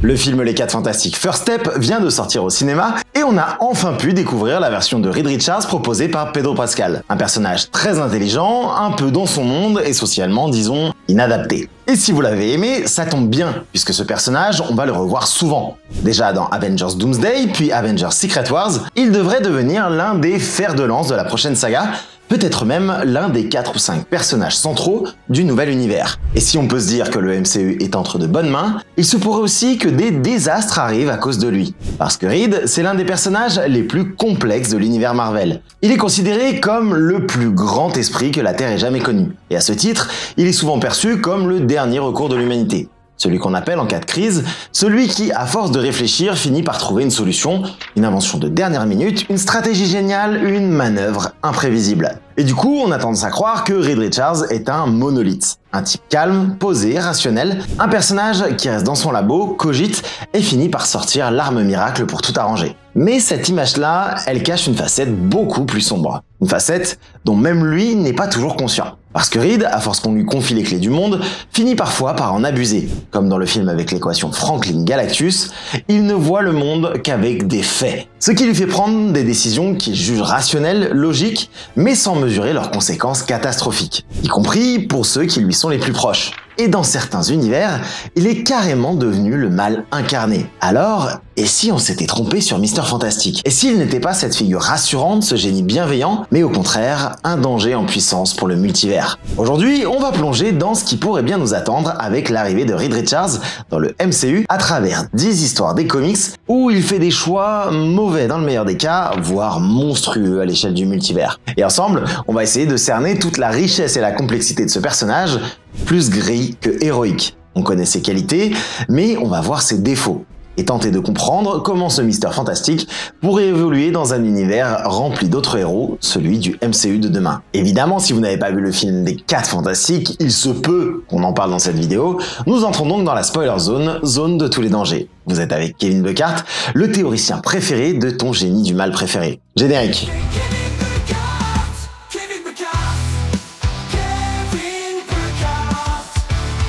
Le film Les 4 Fantastiques First Step vient de sortir au cinéma et on a enfin pu découvrir la version de Reed Richards proposée par Pedro Pascal. Un personnage très intelligent, un peu dans son monde et socialement, disons, inadapté. Et si vous l'avez aimé, ça tombe bien, puisque ce personnage, on va le revoir souvent. Déjà dans Avengers Doomsday, puis Avengers Secret Wars, il devrait devenir l'un des fers de lance de la prochaine saga, peut-être même l'un des 4 ou 5 personnages centraux du nouvel univers. Et si on peut se dire que le MCU est entre de bonnes mains, il se pourrait aussi que des désastres arrivent à cause de lui. Parce que Reed, c'est l'un des personnages les plus complexes de l'univers Marvel. Il est considéré comme le plus grand esprit que la Terre ait jamais connu. Et à ce titre, il est souvent perçu comme le dernier recours de l'humanité. Celui qu'on appelle en cas de crise, celui qui, à force de réfléchir, finit par trouver une solution, une invention de dernière minute, une stratégie géniale, une manœuvre imprévisible. Et du coup, on a tendance à croire que Reed Richards est un monolithe. Un type calme, posé, rationnel, un personnage qui reste dans son labo, cogite et finit par sortir l'arme miracle pour tout arranger. Mais cette image-là, elle cache une facette beaucoup plus sombre. Une facette dont même lui n'est pas toujours conscient. Parce que Reed, à force qu'on lui confie les clés du monde, finit parfois par en abuser. Comme dans le film avec l'équation Franklin-Galactus, il ne voit le monde qu'avec des faits. Ce qui lui fait prendre des décisions qu'il juge rationnelles, logiques, mais sans mesurer leurs conséquences catastrophiques. Y compris pour ceux qui lui sont les plus proches. Et dans certains univers, il est carrément devenu le mal incarné. Alors, et si on s'était trompé sur Mr. Fantastic? Et s'il n'était pas cette figure rassurante, ce génie bienveillant, mais au contraire, un danger en puissance pour le multivers? Aujourd'hui, on va plonger dans ce qui pourrait bien nous attendre avec l'arrivée de Reed Richards dans le MCU à travers 10 histoires des comics où il fait des choix mauvais dans le meilleur des cas, voire monstrueux à l'échelle du multivers. Et ensemble, on va essayer de cerner toute la richesse et la complexité de ce personnage, plus gris que héroïque. On connaît ses qualités, mais on va voir ses défauts. Et tenter de comprendre comment ce Mr. Fantastic pourrait évoluer dans un univers rempli d'autres héros, celui du MCU de demain. Évidemment, si vous n'avez pas vu le film des 4 Fantastiques, il se peut qu'on en parle dans cette vidéo. Nous entrons donc dans la spoiler zone, zone de tous les dangers. Vous êtes avec Kevin Buckhardt, le théoricien préféré de ton génie du mal préféré. Générique.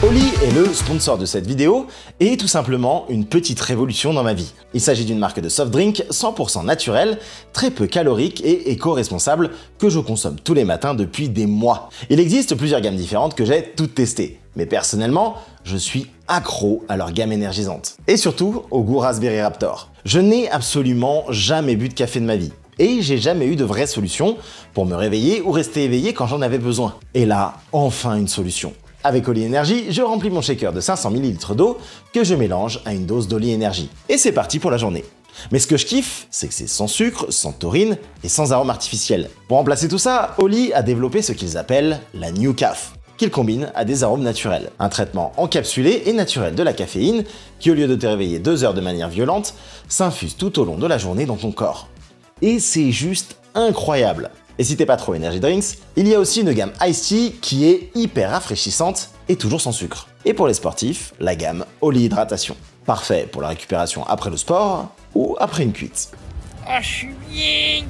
Oli est le sponsor de cette vidéo et tout simplement une petite révolution dans ma vie. Il s'agit d'une marque de soft drink 100% naturelle, très peu calorique et éco-responsable que je consomme tous les matins depuis des mois. Il existe plusieurs gammes différentes que j'ai toutes testées, mais personnellement, je suis accro à leur gamme énergisante. Et surtout au goût Raspberry Raptor. Je n'ai absolument jamais bu de café de ma vie. Et j'ai jamais eu de vraie solution pour me réveiller ou rester éveillé quand j'en avais besoin. Et là, enfin une solution. Avec Oli Energy, je remplis mon shaker de 500 ml d'eau que je mélange à une dose d'Oli Energy. Et c'est parti pour la journée. Mais ce que je kiffe, c'est que c'est sans sucre, sans taurine et sans arôme artificiel. Pour remplacer tout ça, Oli a développé ce qu'ils appellent la New Caf, qu'il combine à des arômes naturels. Un traitement encapsulé et naturel de la caféine qui, au lieu de te réveiller 2 heures de manière violente, s'infuse tout au long de la journée dans ton corps. Et c'est juste incroyable. Et si t'es pas trop energy drinks, il y a aussi une gamme Iced Tea qui est hyper rafraîchissante et toujours sans sucre. Et pour les sportifs, la gamme Oli Hydratation. Parfait pour la récupération après le sport ou après une cuite. Ah, je suis bien.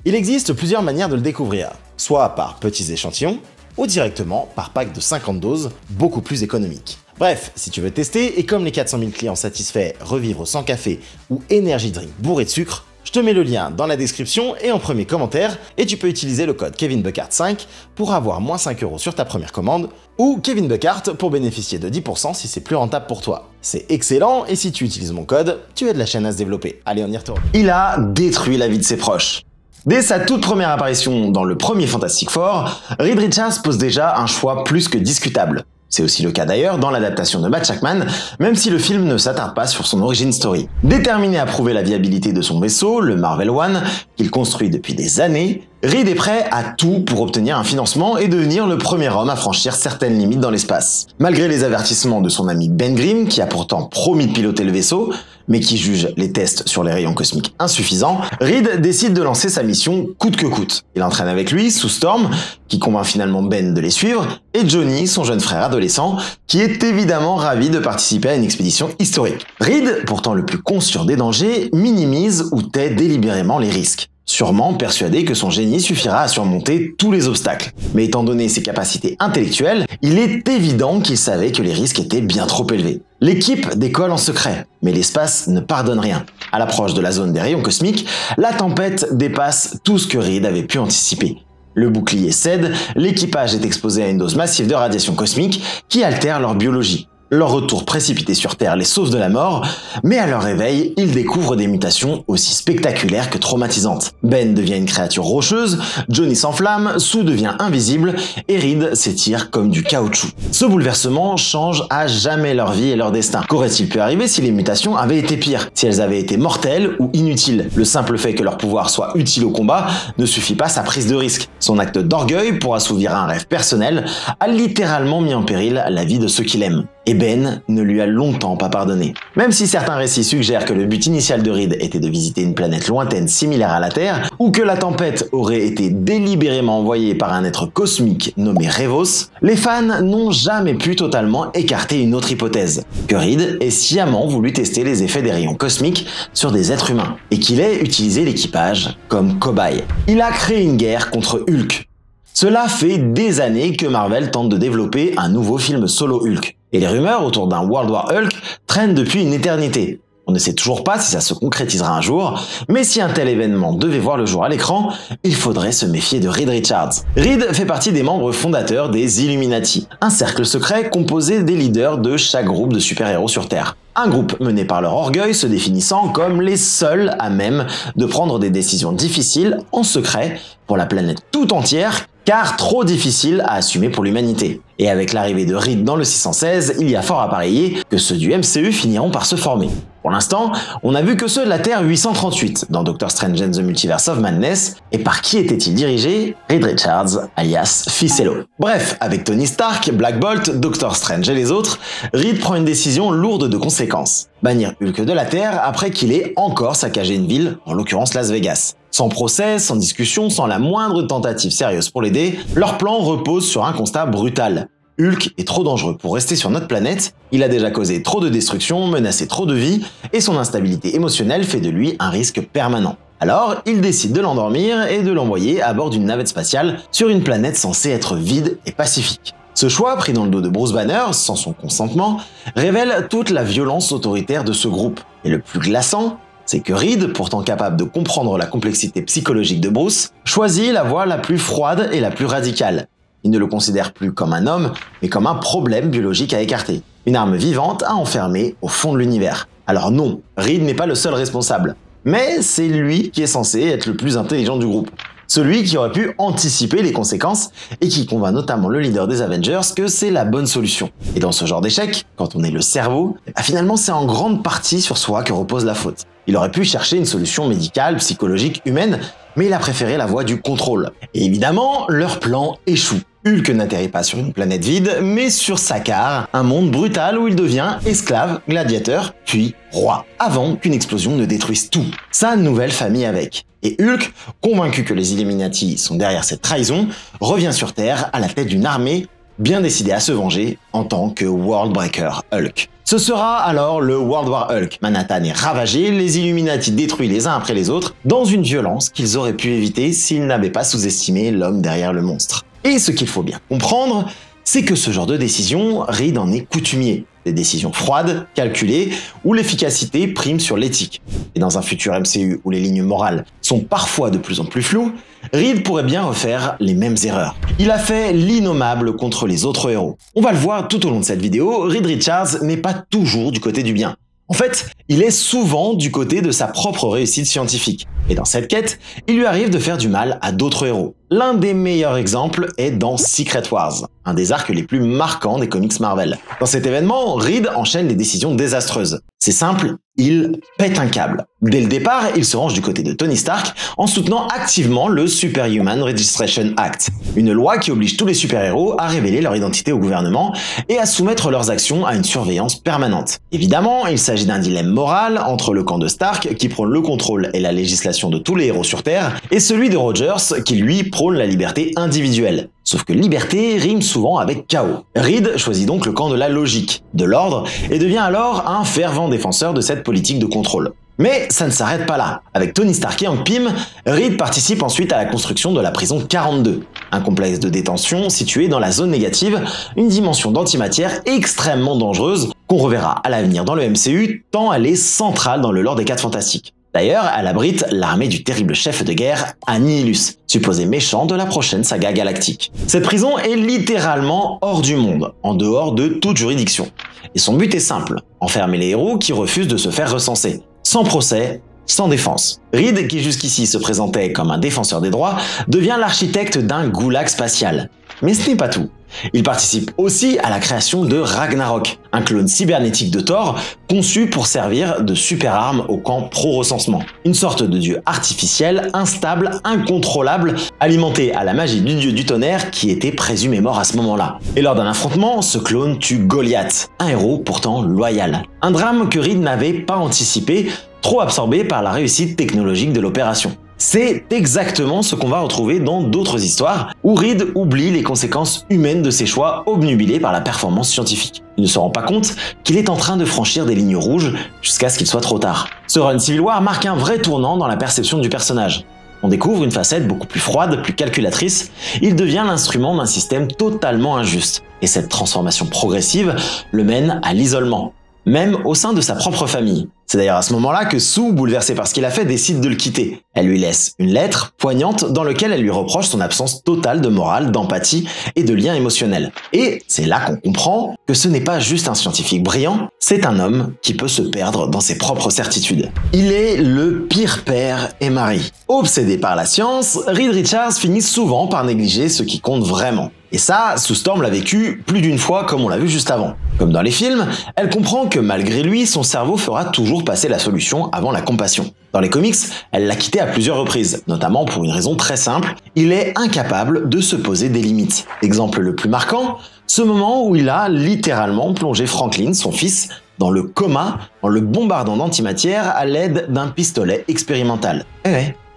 Il existe plusieurs manières de le découvrir, soit par petits échantillons ou directement par pack de 50 doses, beaucoup plus économique. Bref, si tu veux tester et comme les 400 000 clients satisfaits, revivre sans café ou energy drink bourré de sucre, je te mets le lien dans la description et en premier commentaire et tu peux utiliser le code KevinBuckhardt5 pour avoir moins 5 € sur ta première commande ou Kevin Buckhardt pour bénéficier de 10% si c'est plus rentable pour toi. C'est excellent et si tu utilises mon code, tu aides la chaîne à se développer. Allez, on y retourne. Il a détruit la vie de ses proches. Dès sa toute première apparition dans le premier Fantastic Four, Reed Richards pose déjà un choix plus que discutable. C'est aussi le cas d'ailleurs dans l'adaptation de Batchman, même si le film ne s'attarde pas sur son origin story. Déterminé à prouver la viabilité de son vaisseau, le Marvel One, qu'il construit depuis des années, Reed est prêt à tout pour obtenir un financement et devenir le premier homme à franchir certaines limites dans l'espace. Malgré les avertissements de son ami Ben Grimm, qui a pourtant promis de piloter le vaisseau, mais qui juge les tests sur les rayons cosmiques insuffisants, Reed décide de lancer sa mission coûte que coûte. Il entraîne avec lui Sue Storm, qui convainc finalement Ben de les suivre, et Johnny, son jeune frère adolescent, qui est évidemment ravi de participer à une expédition historique. Reed, pourtant le plus conscient des dangers, minimise ou tait délibérément les risques. sûrement persuadé que son génie suffira à surmonter tous les obstacles. Mais étant donné ses capacités intellectuelles, il est évident qu'il savait que les risques étaient bien trop élevés. L'équipe décolle en secret, mais l'espace ne pardonne rien. À l'approche de la zone des rayons cosmiques, la tempête dépasse tout ce que Reed avait pu anticiper. Le bouclier cède, l'équipage est exposé à une dose massive de radiation cosmique qui altère leur biologie. Leur retour précipité sur Terre les sauve de la mort, mais à leur réveil, ils découvrent des mutations aussi spectaculaires que traumatisantes. Ben devient une créature rocheuse, Johnny s'enflamme, Sue devient invisible, et Reed s'étire comme du caoutchouc. Ce bouleversement change à jamais leur vie et leur destin. Qu'aurait-il pu arriver si les mutations avaient été pires, si elles avaient été mortelles ou inutiles? Le simple fait que leur pouvoir soit utile au combat ne suffit pas à sa prise de risque. Son acte d'orgueil pour assouvir un rêve personnel a littéralement mis en péril la vie de ceux qu'il aime. Et Ben ne lui a longtemps pas pardonné. Même si certains récits suggèrent que le but initial de Reed était de visiter une planète lointaine similaire à la Terre, ou que la tempête aurait été délibérément envoyée par un être cosmique nommé Revos, les fans n'ont jamais pu totalement écarter une autre hypothèse, que Reed ait sciemment voulu tester les effets des rayons cosmiques sur des êtres humains, et qu'il ait utilisé l'équipage comme cobaye. Il a créé une guerre contre Hulk. Cela fait des années que Marvel tente de développer un nouveau film solo Hulk. Et les rumeurs autour d'un World War Hulk traînent depuis une éternité. On ne sait toujours pas si ça se concrétisera un jour, mais si un tel événement devait voir le jour à l'écran, il faudrait se méfier de Reed Richards. Reed fait partie des membres fondateurs des Illuminati, un cercle secret composé des leaders de chaque groupe de super-héros sur Terre. Un groupe mené par leur orgueil, se définissant comme les seuls à même de prendre des décisions difficiles en secret pour la planète tout entière, car trop difficile à assumer pour l'humanité. Et avec l'arrivée de Reed dans le 616, il y a fort à parier que ceux du MCU finiront par se former. Pour l'instant, on n'a vu que ceux de la Terre 838 dans Doctor Strange and the Multiverse of Madness, et par qui était-il dirigé? Reed Richards, alias Ficello. Bref, avec Tony Stark, Black Bolt, Doctor Strange et les autres, Reed prend une décision lourde de conséquences. Bannir Hulk de la Terre après qu'il ait encore saccagé une ville, en l'occurrence Las Vegas. Sans procès, sans discussion, sans la moindre tentative sérieuse pour l'aider, leur plan repose sur un constat brutal. Hulk est trop dangereux pour rester sur notre planète, il a déjà causé trop de destruction, menacé trop de vies, et son instabilité émotionnelle fait de lui un risque permanent. Alors, il décide de l'endormir et de l'envoyer à bord d'une navette spatiale sur une planète censée être vide et pacifique. Ce choix, pris dans le dos de Bruce Banner, sans son consentement, révèle toute la violence autoritaire de ce groupe. Et le plus glaçant, c'est que Reed, pourtant capable de comprendre la complexité psychologique de Bruce, choisit la voie la plus froide et la plus radicale. Il ne le considère plus comme un homme, mais comme un problème biologique à écarter. Une arme vivante à enfermer au fond de l'univers. Alors non, Reed n'est pas le seul responsable. Mais c'est lui qui est censé être le plus intelligent du groupe. Celui qui aurait pu anticiper les conséquences et qui convainc notamment le leader des Avengers que c'est la bonne solution. Et dans ce genre d'échec, quand on est le cerveau, finalement c'est en grande partie sur soi que repose la faute. Il aurait pu chercher une solution médicale, psychologique, humaine, mais il a préféré la voie du contrôle. Et évidemment, leur plan échoue. Hulk n'atterrit pas sur une planète vide, mais sur Sakaar, un monde brutal où il devient esclave, gladiateur, puis roi, avant qu'une explosion ne détruise tout. Sa nouvelle famille avec. Et Hulk, convaincu que les Illuminati sont derrière cette trahison, revient sur Terre à la tête d'une armée bien décidée à se venger en tant que Worldbreaker Hulk. Ce sera alors le World War Hulk. Manhattan est ravagé, les Illuminati détruits les uns après les autres, dans une violence qu'ils auraient pu éviter s'ils n'avaient pas sous-estimé l'homme derrière le monstre. Et ce qu'il faut bien comprendre, c'est que ce genre de décision, Reed en est coutumier. Des décisions froides, calculées, où l'efficacité prime sur l'éthique. Et dans un futur MCU où les lignes morales sont parfois de plus en plus floues, Reed pourrait bien refaire les mêmes erreurs. Il a fait l'innommable contre les autres héros. On va le voir tout au long de cette vidéo, Reed Richards n'est pas toujours du côté du bien. En fait, il est souvent du côté de sa propre réussite scientifique. Et dans cette quête, il lui arrive de faire du mal à d'autres héros. L'un des meilleurs exemples est dans Secret Wars, un des arcs les plus marquants des comics Marvel. Dans cet événement, Reed enchaîne les décisions désastreuses. C'est simple, il pète un câble. Dès le départ, il se range du côté de Tony Stark en soutenant activement le Superhuman Registration Act, une loi qui oblige tous les super-héros à révéler leur identité au gouvernement et à soumettre leurs actions à une surveillance permanente. Évidemment, il s'agit d'un dilemme moral entre le camp de Stark, qui prône le contrôle et la législation de tous les héros sur Terre, et celui de Rogers, qui lui prône la liberté individuelle. Sauf que liberté rime souvent avec chaos. Reed choisit donc le camp de la logique, de l'ordre, et devient alors un fervent défenseur de cette politique de contrôle. Mais ça ne s'arrête pas là. Avec Tony Stark et Hank Pym, Reed participe ensuite à la construction de la prison 42, un complexe de détention situé dans la zone négative, une dimension d'antimatière extrêmement dangereuse qu'on reverra à l'avenir dans le MCU tant elle est centrale dans le lore des 4 Fantastiques. D'ailleurs, elle abrite l'armée du terrible chef de guerre Annihilus, supposé méchant de la prochaine saga galactique. Cette prison est littéralement hors du monde, en dehors de toute juridiction. Et son but est simple, enfermer les héros qui refusent de se faire recenser, sans procès, sans défense. Reed, qui jusqu'ici se présentait comme un défenseur des droits, devient l'architecte d'un goulag spatial. Mais ce n'est pas tout. Il participe aussi à la création de Ragnarok, un clone cybernétique de Thor conçu pour servir de super arme au camp pro-recensement. Une sorte de dieu artificiel, instable, incontrôlable, alimenté à la magie du dieu du tonnerre qui était présumé mort à ce moment-là. Et lors d'un affrontement, ce clone tue Goliath, un héros pourtant loyal. Un drame que Reed n'avait pas anticipé, trop absorbé par la réussite technologique de l'opération. C'est exactement ce qu'on va retrouver dans d'autres histoires, où Reed oublie les conséquences humaines de ses choix obnubilés par la performance scientifique. Il ne se rend pas compte qu'il est en train de franchir des lignes rouges jusqu'à ce qu'il soit trop tard. Ce run Civil War marque un vrai tournant dans la perception du personnage. On découvre une facette beaucoup plus froide, plus calculatrice, il devient l'instrument d'un système totalement injuste. Et cette transformation progressive le mène à l'isolement, même au sein de sa propre famille. C'est d'ailleurs à ce moment-là que Sue, bouleversée par ce qu'il a fait, décide de le quitter. Elle lui laisse une lettre poignante dans laquelle elle lui reproche son absence totale de morale, d'empathie et de lien émotionnel. Et c'est là qu'on comprend que ce n'est pas juste un scientifique brillant, c'est un homme qui peut se perdre dans ses propres certitudes. Il est le pire père et mari. Obsédé par la science, Reed Richards finit souvent par négliger ce qui compte vraiment. Et ça, Sue Storm l'a vécu plus d'une fois comme on l'a vu juste avant. Comme dans les films, elle comprend que malgré lui, son cerveau fera toujours passer la solution avant la compassion. Dans les comics, elle l'a quitté à plusieurs reprises, notamment pour une raison très simple, il est incapable de se poser des limites. Exemple le plus marquant, ce moment où il a littéralement plongé Franklin, son fils, dans le coma en le bombardant d'antimatière à l'aide d'un pistolet expérimental.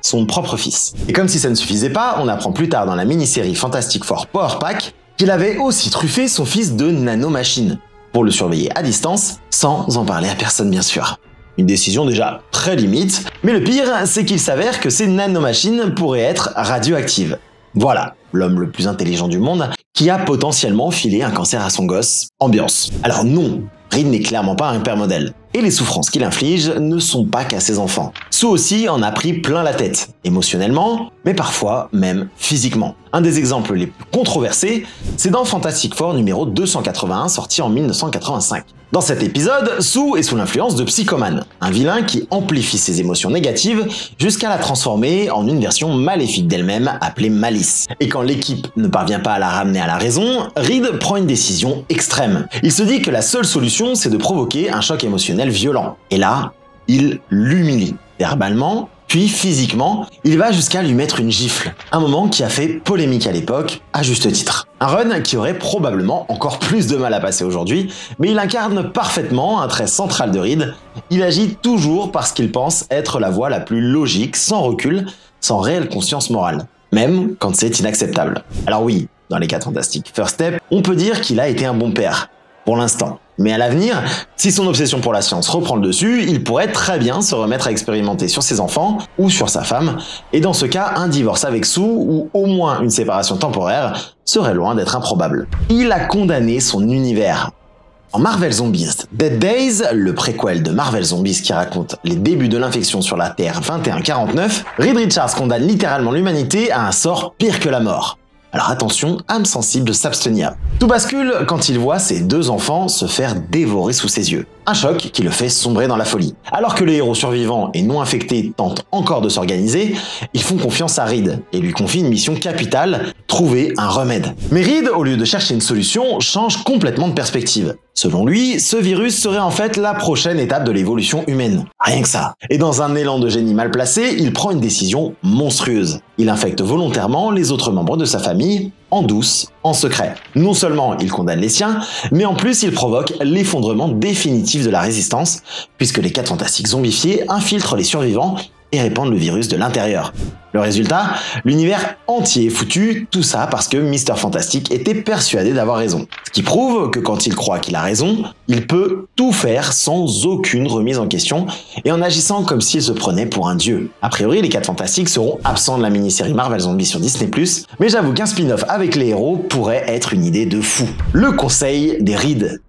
Son propre fils. Et comme si ça ne suffisait pas, on apprend plus tard dans la mini-série Fantastic Four Power Pack qu'il avait aussi truffé son fils de nanomachines pour le surveiller à distance, sans en parler à personne bien sûr. Une décision déjà très limite, mais le pire, c'est qu'il s'avère que ces nanomachines pourraient être radioactives. Voilà, l'homme le plus intelligent du monde qui a potentiellement filé un cancer à son gosse. Ambiance. Alors non, Reed n'est clairement pas un père modèle. Et les souffrances qu'il inflige ne sont pas qu'à ses enfants. Sue aussi en a pris plein la tête, émotionnellement, mais parfois même physiquement. Un des exemples les plus controversés, c'est dans Fantastic Four numéro 281 sorti en 1985. Dans cet épisode, Sue est sous l'influence de Psychoman, un vilain qui amplifie ses émotions négatives jusqu'à la transformer en une version maléfique d'elle-même appelée Malice. Et quand l'équipe ne parvient pas à la ramener à la raison, Reed prend une décision extrême. Il se dit que la seule solution, c'est de provoquer un choc émotionnel violent. Et là, il l'humilie, verbalement, puis physiquement, il va jusqu'à lui mettre une gifle. Un moment qui a fait polémique à l'époque, à juste titre. Un run qui aurait probablement encore plus de mal à passer aujourd'hui, mais il incarne parfaitement un trait central de Reed. Il agit toujours parce qu'il pense être la voie la plus logique, sans recul, sans réelle conscience morale. Même quand c'est inacceptable. Alors oui, dans les 4 Fantastiques First Step, on peut dire qu'il a été un bon père. Pour l'instant. Mais à l'avenir, si son obsession pour la science reprend le dessus, il pourrait très bien se remettre à expérimenter sur ses enfants ou sur sa femme, et dans ce cas, un divorce avec Sue ou au moins une séparation temporaire serait loin d'être improbable. Il a condamné son univers. En Marvel Zombies Dead Days, le préquel de Marvel Zombies qui raconte les débuts de l'infection sur la Terre 2149, Reed Richards condamne littéralement l'humanité à un sort pire que la mort. Alors attention, âme sensible s'abstenir. Tout bascule quand il voit ses 2 enfants se faire dévorer sous ses yeux. Un choc qui le fait sombrer dans la folie. Alors que les héros survivants et non infectés tentent encore de s'organiser, ils font confiance à Reed et lui confient une mission capitale, trouver un remède. Mais Reed, au lieu de chercher une solution, change complètement de perspective. Selon lui, ce virus serait en fait la prochaine étape de l'évolution humaine. Rien que ça. Et dans un élan de génie mal placé, il prend une décision monstrueuse. Il infecte volontairement les autres membres de sa famille, en douce, en secret. Non seulement il condamne les siens, mais en plus il provoque l'effondrement définitif de la résistance, puisque les 4 Fantastiques zombifiés infiltrent les survivants et répandre le virus de l'intérieur. Le résultat, l'univers entier est foutu, tout ça parce que Mr. Fantastic était persuadé d'avoir raison. Ce qui prouve que quand il croit qu'il a raison, il peut tout faire sans aucune remise en question et en agissant comme s'il se prenait pour un dieu. A priori, les 4 Fantastiques seront absents de la mini-série Marvel Zombies sur Disney+, mais j'avoue qu'un spin-off avec les héros pourrait être une idée de fou. Le Conseil des Rides.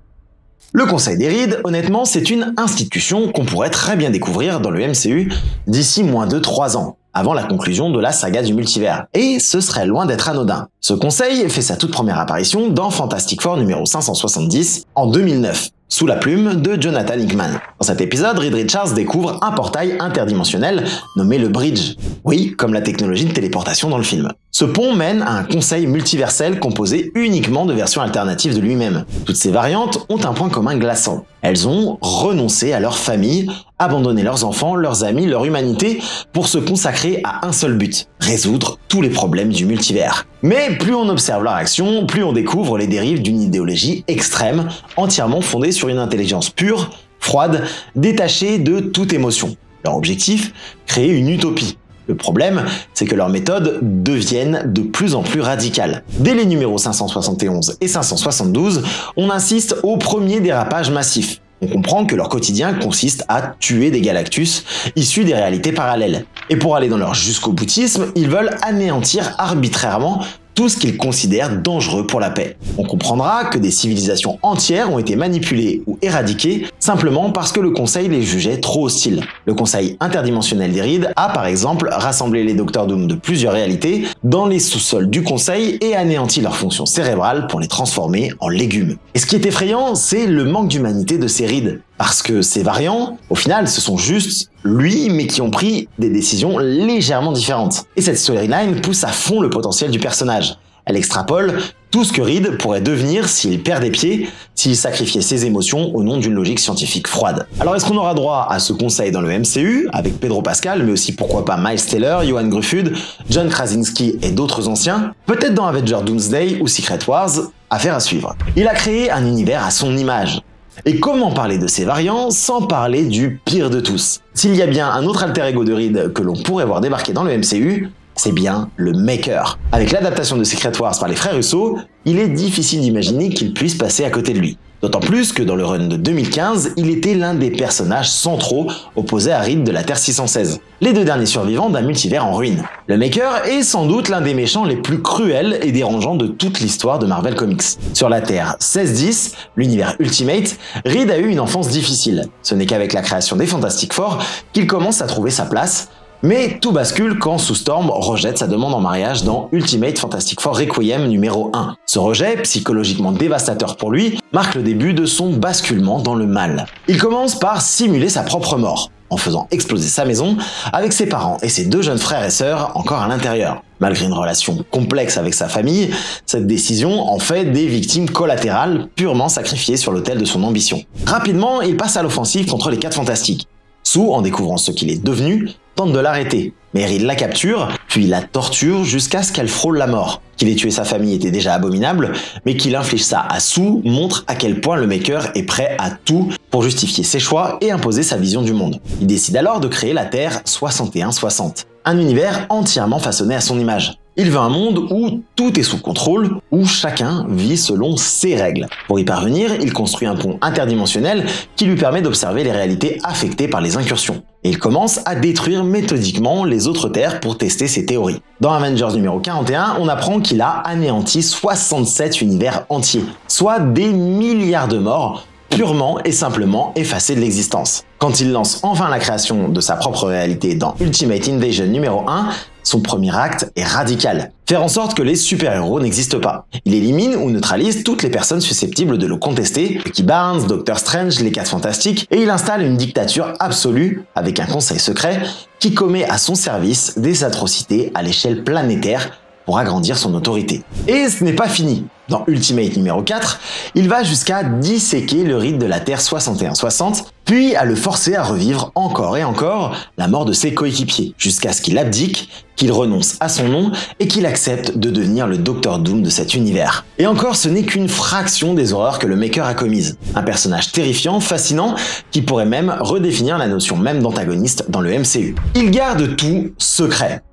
Le Conseil des Rides, honnêtement, c'est une institution qu'on pourrait très bien découvrir dans le MCU d'ici moins de 3 ans, avant la conclusion de la saga du multivers. Et ce serait loin d'être anodin. Ce conseil fait sa toute première apparition dans Fantastic Four numéro 570 en 2009, sous la plume de Jonathan Hickman. Dans cet épisode, Reed Richards découvre un portail interdimensionnel nommé le Bridge. Oui, comme la technologie de téléportation dans le film. Ce pont mène à un conseil multiversel composé uniquement de versions alternatives de lui-même. Toutes ces variantes ont un point commun glaçant. Elles ont renoncé à leur famille, abandonné leurs enfants, leurs amis, leur humanité pour se consacrer à un seul but, résoudre tous les problèmes du multivers. Mais plus on observe leur action, plus on découvre les dérives d'une idéologie extrême, entièrement fondée sur une intelligence pure, froide, détachée de toute émotion. Leur objectif, créer une utopie. Le problème, c'est que leurs méthodes deviennent de plus en plus radicales. Dès les numéros 571 et 572, on insiste au premier dérapage massif. On comprend que leur quotidien consiste à tuer des Galactus issus des réalités parallèles. Et pour aller dans leur jusqu'au boutisme, ils veulent anéantir arbitrairement tout ce qu'ils considèrent dangereux pour la paix. On comprendra que des civilisations entières ont été manipulées ou éradiquées simplement parce que le Conseil les jugeait trop hostiles. Le Conseil interdimensionnel des Rides a par exemple rassemblé les Docteurs Doom de plusieurs réalités dans les sous-sols du Conseil et anéanti leurs fonctions cérébrales pour les transformer en légumes. Et ce qui est effrayant, c'est le manque d'humanité de ces Rides. Parce que ces variants, au final, ce sont juste lui, mais qui ont pris des décisions légèrement différentes. Et cette storyline pousse à fond le potentiel du personnage. Elle extrapole tout ce que Reed pourrait devenir s'il perd des pieds, s'il sacrifiait ses émotions au nom d'une logique scientifique froide. Alors est-ce qu'on aura droit à ce conseil dans le MCU, avec Pedro Pascal, mais aussi pourquoi pas Miles Teller, Johan Gruffud, John Krasinski et d'autres anciens? Peut-être dans Avengers Doomsday ou Secret Wars, affaire à suivre. Il a créé un univers à son image. Et comment parler de ces variants sans parler du pire de tous? S'il y a bien un autre alter ego de Reed que l'on pourrait voir débarquer dans le MCU, c'est bien le Maker. Avec l'adaptation de Secret Wars par les frères Russo, il est difficile d'imaginer qu'il puisse passer à côté de lui. D'autant plus que dans le run de 2015, il était l'un des personnages centraux opposés à Reed de la Terre 616. Les 2 derniers survivants d'un multivers en ruine. Le Maker est sans doute l'un des méchants les plus cruels et dérangeants de toute l'histoire de Marvel Comics. Sur la Terre 1610, l'univers Ultimate, Reed a eu une enfance difficile. Ce n'est qu'avec la création des Fantastic Four qu'il commence à trouver sa place. Mais tout bascule quand Sue Storm rejette sa demande en mariage dans Ultimate Fantastic Four Requiem numéro 1. Ce rejet, psychologiquement dévastateur pour lui, marque le début de son basculement dans le mal. Il commence par simuler sa propre mort, en faisant exploser sa maison, avec ses parents et ses 2 jeunes frères et sœurs encore à l'intérieur. Malgré une relation complexe avec sa famille, cette décision en fait des victimes collatérales purement sacrifiées sur l'autel de son ambition. Rapidement, il passe à l'offensive contre les 4 Fantastiques. Sue, en découvrant ce qu'il est devenu, tente de l'arrêter, mais Reed la capture, puis la torture jusqu'à ce qu'elle frôle la mort. Qu'il ait tué sa famille était déjà abominable, mais qu'il inflige ça à Sue montre à quel point le Maker est prêt à tout pour justifier ses choix et imposer sa vision du monde. Il décide alors de créer la Terre 6160, un univers entièrement façonné à son image. Il veut un monde où tout est sous contrôle, où chacun vit selon ses règles. Pour y parvenir, il construit un pont interdimensionnel qui lui permet d'observer les réalités affectées par les incursions. Et il commence à détruire méthodiquement les autres terres pour tester ses théories. Dans Avengers numéro 41, on apprend qu'il a anéanti 67 univers entiers, soit des milliards de morts, purement et simplement effacés de l'existence. Quand il lance enfin la création de sa propre réalité dans Ultimate Invasion numéro 1, son premier acte est radical. Faire en sorte que les super-héros n'existent pas. Il élimine ou neutralise toutes les personnes susceptibles de le contester, Bucky Barnes, Doctor Strange, les 4 Fantastiques, et il installe une dictature absolue avec un conseil secret qui commet à son service des atrocités à l'échelle planétaire pour agrandir son autorité. Et ce n'est pas fini. Dans Ultimate numéro 4, il va jusqu'à disséquer le Reed de la Terre 6160, puis à le forcer à revivre encore et encore la mort de ses coéquipiers, jusqu'à ce qu'il abdique, qu'il renonce à son nom et qu'il accepte de devenir le Docteur Doom de cet univers. Et encore, ce n'est qu'une fraction des horreurs que le Maker a commises. Un personnage terrifiant, fascinant, qui pourrait même redéfinir la notion même d'antagoniste dans le MCU. Il garde tout secret.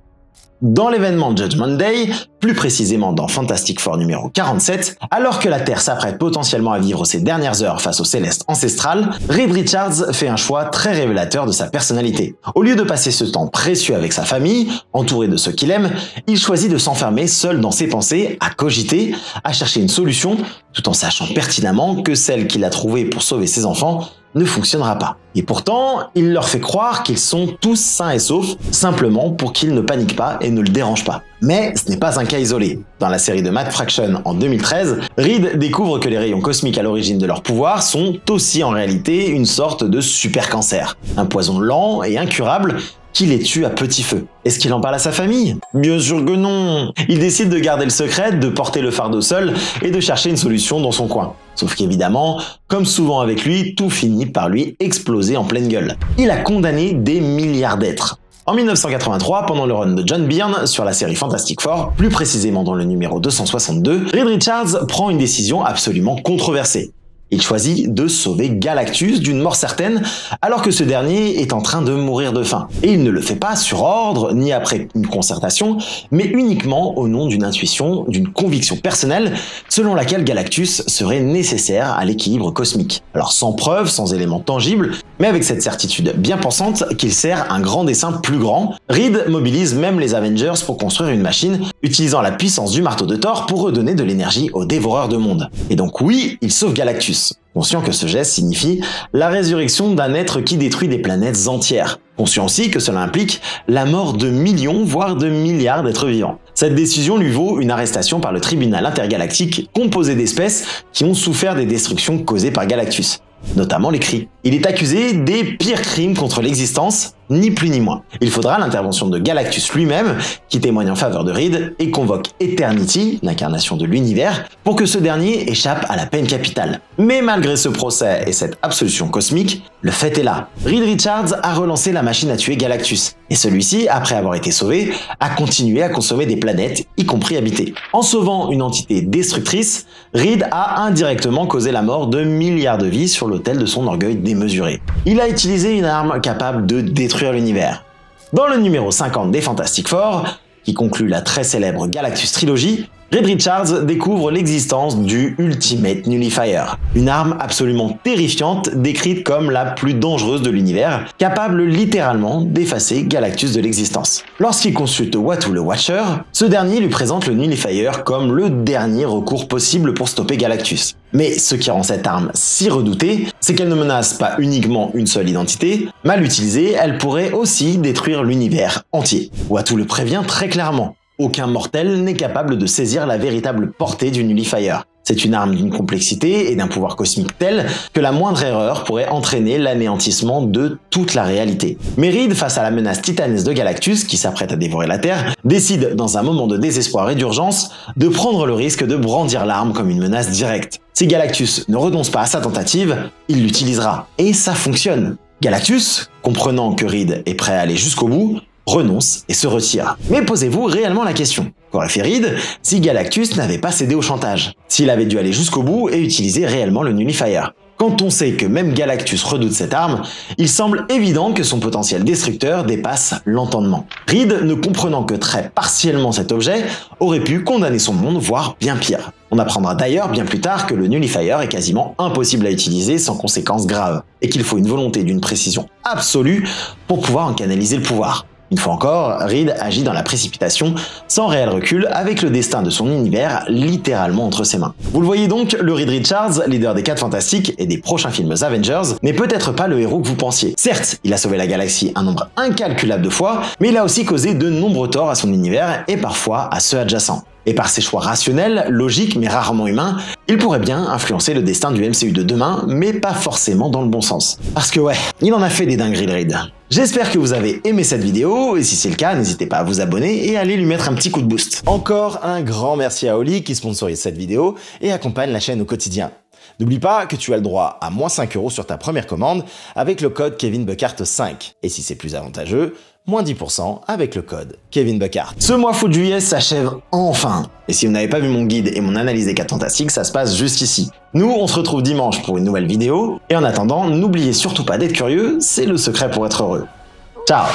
Dans l'événement Judgment Day, plus précisément dans Fantastic Four numéro 47, alors que la Terre s'apprête potentiellement à vivre ses dernières heures face au Céleste ancestral, Reed Richards fait un choix très révélateur de sa personnalité. Au lieu de passer ce temps précieux avec sa famille, entouré de ceux qu'il aime, il choisit de s'enfermer seul dans ses pensées, à cogiter, à chercher une solution, tout en sachant pertinemment que celle qu'il a trouvée pour sauver ses enfants ne fonctionnera pas. Et pourtant, il leur fait croire qu'ils sont tous sains et saufs, simplement pour qu'ils ne paniquent pas et ne le dérangent pas. Mais ce n'est pas un cas isolé. Dans la série de Matt Fraction en 2013, Reed découvre que les rayons cosmiques à l'origine de leur pouvoir sont aussi en réalité une sorte de super cancer. Un poison lent et incurable qui les tue à petit feu. Est-ce qu'il en parle à sa famille? Bien sûr que non. Il décide de garder le secret, de porter le fardeau seul et de chercher une solution dans son coin. Sauf qu'évidemment, comme souvent avec lui, tout finit par lui exploser en pleine gueule. Il a condamné des milliards d'êtres. En 1983, pendant le run de John Byrne sur la série Fantastic Four, plus précisément dans le numéro 262, Reed Richards prend une décision absolument controversée. Il choisit de sauver Galactus d'une mort certaine alors que ce dernier est en train de mourir de faim. Et il ne le fait pas sur ordre ni après une concertation, mais uniquement au nom d'une intuition, d'une conviction personnelle selon laquelle Galactus serait nécessaire à l'équilibre cosmique. Alors sans preuve, sans éléments tangibles, mais avec cette certitude bien pensante qu'il sert un grand dessein plus grand, Reed mobilise même les Avengers pour construire une machine, utilisant la puissance du marteau de Thor pour redonner de l'énergie aux dévoreurs de mondes. Et donc oui, il sauve Galactus. Conscient que ce geste signifie la résurrection d'un être qui détruit des planètes entières. Conscient aussi que cela implique la mort de millions, voire de milliards d'êtres vivants. Cette décision lui vaut une arrestation par le tribunal intergalactique composé d'espèces qui ont souffert des destructions causées par Galactus, notamment les Kree. Il est accusé des pires crimes contre l'existence, ni plus ni moins. Il faudra l'intervention de Galactus lui-même, qui témoigne en faveur de Reed et convoque Eternity, l'incarnation de l'univers, pour que ce dernier échappe à la peine capitale. Mais malgré ce procès et cette absolution cosmique, le fait est là. Reed Richards a relancé la machine à tuer Galactus, et celui-ci, après avoir été sauvé, a continué à consommer des planètes, y compris habitées. En sauvant une entité destructrice, Reed a indirectement causé la mort de milliards de vies sur l'autel de son orgueil démesuré. Il a utilisé une arme capable de détruire l'univers. Dans le numéro 50 des Fantastic Four, qui conclut la très célèbre Galactus Trilogy, Reed Richards découvre l'existence du Ultimate Nullifier, une arme absolument terrifiante décrite comme la plus dangereuse de l'univers, capable littéralement d'effacer Galactus de l'existence. Lorsqu'il consulte Uatu le Watcher, ce dernier lui présente le Nullifier comme le dernier recours possible pour stopper Galactus. Mais ce qui rend cette arme si redoutée, c'est qu'elle ne menace pas uniquement une seule identité, mal utilisée, elle pourrait aussi détruire l'univers entier. Uatu le prévient très clairement. Aucun mortel n'est capable de saisir la véritable portée du Nullifier. C'est une arme d'une complexité et d'un pouvoir cosmique tel que la moindre erreur pourrait entraîner l'anéantissement de toute la réalité. Mais Reed, face à la menace titanesque de Galactus, qui s'apprête à dévorer la Terre, décide, dans un moment de désespoir et d'urgence, de prendre le risque de brandir l'arme comme une menace directe. Si Galactus ne renonce pas à sa tentative, il l'utilisera. Et ça fonctionne. Galactus, comprenant que Reed est prêt à aller jusqu'au bout, renonce et se retire. Mais posez-vous réellement la question. Qu'aurait fait Reed si Galactus n'avait pas cédé au chantage? S'il avait dû aller jusqu'au bout et utiliser réellement le Nullifier? Quand on sait que même Galactus redoute cette arme, il semble évident que son potentiel destructeur dépasse l'entendement. Reed, ne comprenant que très partiellement cet objet, aurait pu condamner son monde, voire bien pire. On apprendra d'ailleurs bien plus tard que le Nullifier est quasiment impossible à utiliser sans conséquences graves, et qu'il faut une volonté d'une précision absolue pour pouvoir en canaliser le pouvoir. Une fois encore, Reed agit dans la précipitation, sans réel recul, avec le destin de son univers littéralement entre ses mains. Vous le voyez donc, le Reed Richards, leader des 4 Fantastiques et des prochains films Avengers, n'est peut-être pas le héros que vous pensiez. Certes, il a sauvé la galaxie un nombre incalculable de fois, mais il a aussi causé de nombreux torts à son univers et parfois à ceux adjacents. Et par ses choix rationnels, logiques mais rarement humains, il pourrait bien influencer le destin du MCU de demain, mais pas forcément dans le bon sens. Parce que ouais, il en a fait des dingueries le Reed. J'espère que vous avez aimé cette vidéo, et si c'est le cas, n'hésitez pas à vous abonner et à aller lui mettre un petit coup de boost. Encore un grand merci à Oli qui sponsorise cette vidéo et accompagne la chaîne au quotidien. N'oublie pas que tu as le droit à moins 5 € sur ta première commande avec le code KevinBuckhart5. Et si c'est plus avantageux, moins 10% avec le code KevinBuckhart. Ce mois foot juillet s'achève enfin. Et si vous n'avez pas vu mon guide et mon analyse des 4 fantastiques, ça se passe juste ici. Nous, on se retrouve dimanche pour une nouvelle vidéo. Et en attendant, n'oubliez surtout pas d'être curieux, c'est le secret pour être heureux. Ciao!